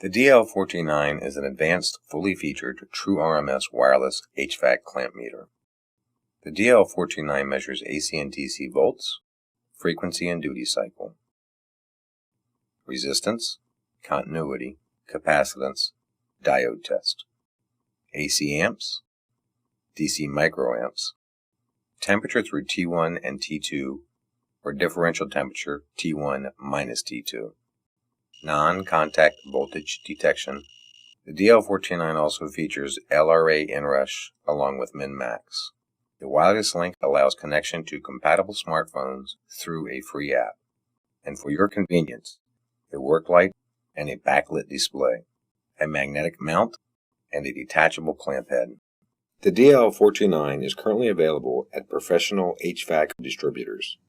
The DL429 is an advanced, fully featured True RMS wireless HVAC clamp meter. The DL429 measures AC and DC volts, frequency and duty cycle, resistance, continuity, capacitance, diode test, AC amps, DC microamps, temperature through T1 and T2 or differential temperature T1 minus T2. Non-contact voltage detection. The DL429 also features LRA inrush along with min-max. The wireless link allows connection to compatible smartphones through a free app. And for your convenience, a work light and a backlit display, a magnetic mount, and a detachable clamp head. The DL429 is currently available at professional HVAC distributors.